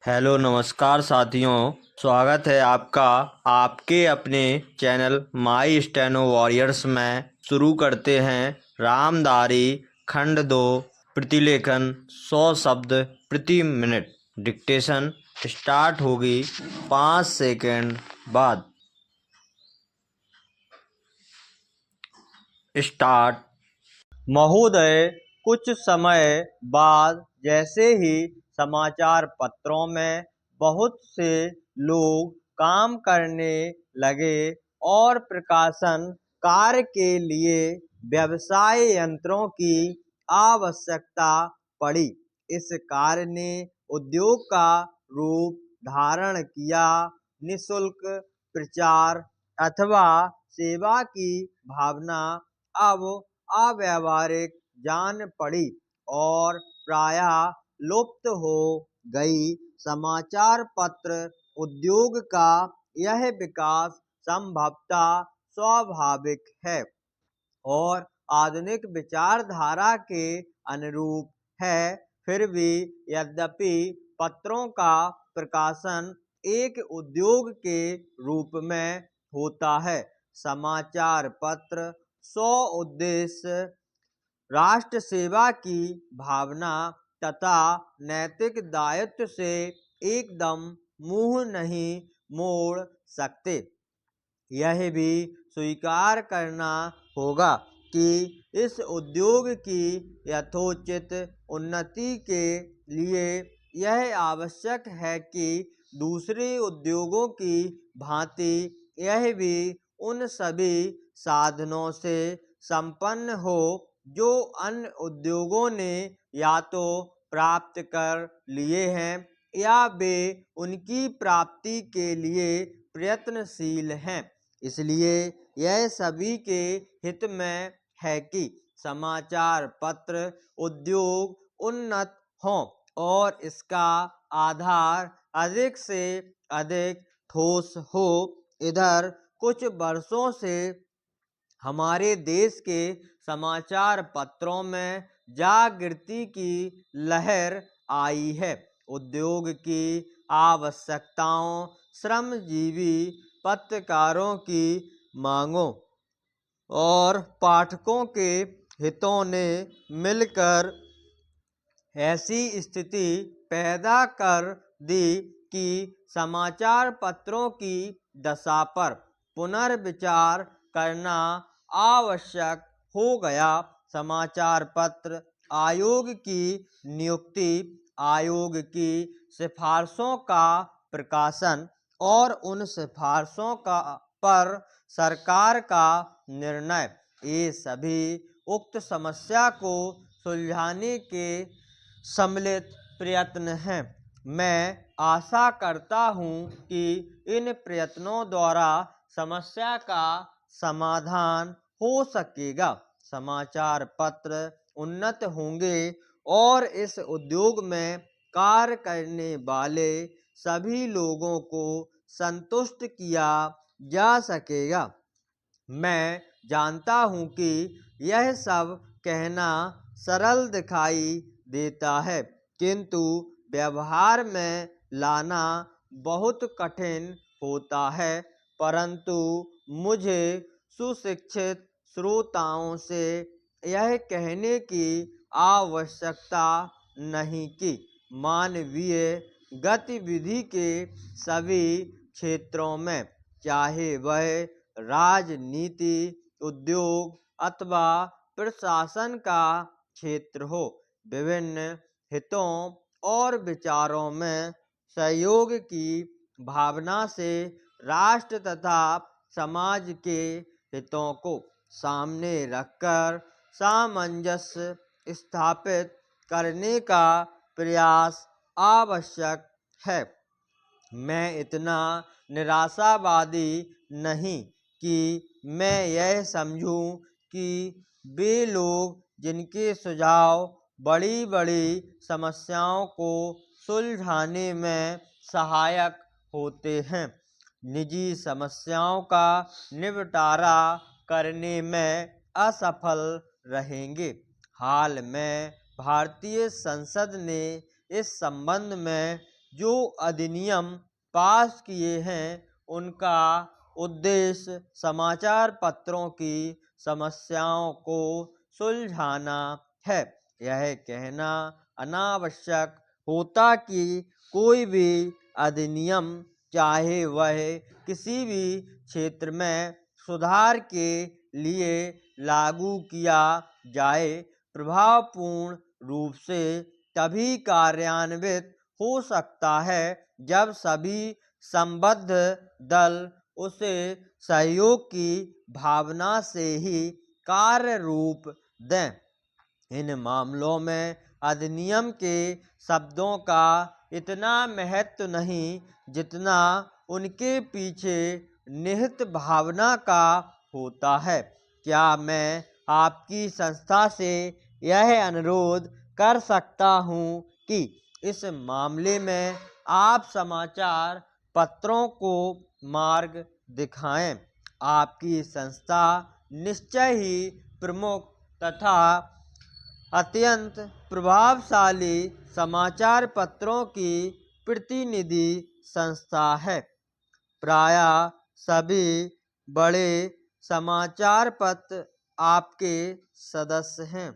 Hello नमस्कार साथियों। स्वागत है आपका आपके अपने चैनल माई स्टेनो वॉरियर्स में। शुरू करते हैं रामधारी खंड 2 प्रतिलेखन 100 शब्द प्रति मिनट। डिक्टेशन स्टार्ट होगी 5 सेकंड बाद। स्टार्ट। महोदय, कुछ समय बाद जैसे ही समाचार पत्रों में बहुत से लोग काम करने लगे और प्रकाशन कार्य के लिए व्यवसाय यंत्रों की आवश्यकता पड़ी, इस कार्य ने उद्योग का रूप धारण किया। निःशुल्क प्रचार अथवा सेवा की भावना अब अव्यावहारिक जान पड़ी और प्रायः लुप्त हो गई। समाचार पत्र उद्योग का यह विकास संभवतः स्वाभाविक है और आधुनिक विचारधारा के अनुरूप है। फिर भी यद्यपि पत्रों का प्रकाशन एक उद्योग के रूप में होता है, समाचार पत्र स्व उद्देश्य राष्ट्र सेवा की भावना तथा नैतिक दायित्व से एकदम मुंह नहीं मोड़ सकते। यह भी स्वीकार करना होगा कि इस उद्योग की यथोचित उन्नति के लिए यह आवश्यक है कि दूसरे उद्योगों की भांति यह भी उन सभी साधनों से संपन्न हो जो अन्य उद्योगों ने या तो प्राप्त कर लिए हैं या वे उनकी प्राप्ति के लिए प्रयत्नशील हैं। इसलिए यह सभी के हित में है कि समाचार पत्र उद्योग उन्नत हो और इसका आधार अधिक से अधिक ठोस हो। इधर कुछ वर्षों से हमारे देश के समाचार पत्रों में जागृति की लहर आई है। उद्योग की आवश्यकताओं, श्रमजीवी पत्रकारों की मांगों और पाठकों के हितों ने मिलकर ऐसी स्थिति पैदा कर दी कि समाचार पत्रों की दशा पर पुनर्विचार करना आवश्यक हो गया। समाचार पत्र आयोग की नियुक्ति, आयोग की सिफारिशों का प्रकाशन और उन सिफारिशों का पर सरकार का निर्णय, ये सभी उक्त समस्या को सुलझाने के सम्मिलित प्रयत्न हैं। मैं आशा करता हूँ कि इन प्रयत्नों द्वारा समस्या का समाधान हो सकेगा, समाचार पत्र उन्नत होंगे और इस उद्योग में कार्य करने वाले सभी लोगों को संतुष्ट किया जा सकेगा। मैं जानता हूँ कि यह सब कहना सरल दिखाई देता है, किंतु व्यवहार में लाना बहुत कठिन होता है। परंतु मुझे सुशिक्षित श्रोताओं से यह कहने की आवश्यकता नहीं कि मानवीय गतिविधि के सभी क्षेत्रों में, चाहे वह राजनीति, उद्योग अथवा प्रशासन का क्षेत्र हो, विभिन्न हितों और विचारों में सहयोग की भावना से राष्ट्र तथा समाज के हितों को सामने रखकर सामंजस्य स्थापित करने का प्रयास आवश्यक है। मैं इतना निराशावादी नहीं कि मैं यह समझूं कि वे लोग जिनके सुझाव बड़ी बड़ी समस्याओं को सुलझाने में सहायक होते हैं, निजी समस्याओं का निपटारा करने में असफल रहेंगे। हाल में भारतीय संसद ने इस संबंध में जो अधिनियम पास किए हैं उनका उद्देश्य समाचार पत्रों की समस्याओं को सुलझाना है। यह कहना अनावश्यक होता कि कोई भी अधिनियम चाहे वह किसी भी क्षेत्र में सुधार के लिए लागू किया जाए, प्रभावपूर्ण रूप से तभी कार्यान्वित हो सकता है जब सभी संबद्ध दल उसे सहयोग की भावना से ही कार्य रूप दें। इन मामलों में अधिनियम के शब्दों का इतना महत्व नहीं जितना उनके पीछे निहित भावना का होता है। क्या मैं आपकी संस्था से यह अनुरोध कर सकता हूँ कि इस मामले में आप समाचार पत्रों को मार्ग दिखाएं। आपकी संस्था निश्चय ही प्रमुख तथा अत्यंत प्रभावशाली समाचार पत्रों की प्रतिनिधि संस्था है। प्रायः सभी बड़े समाचार पत्र आपके सदस्य हैं।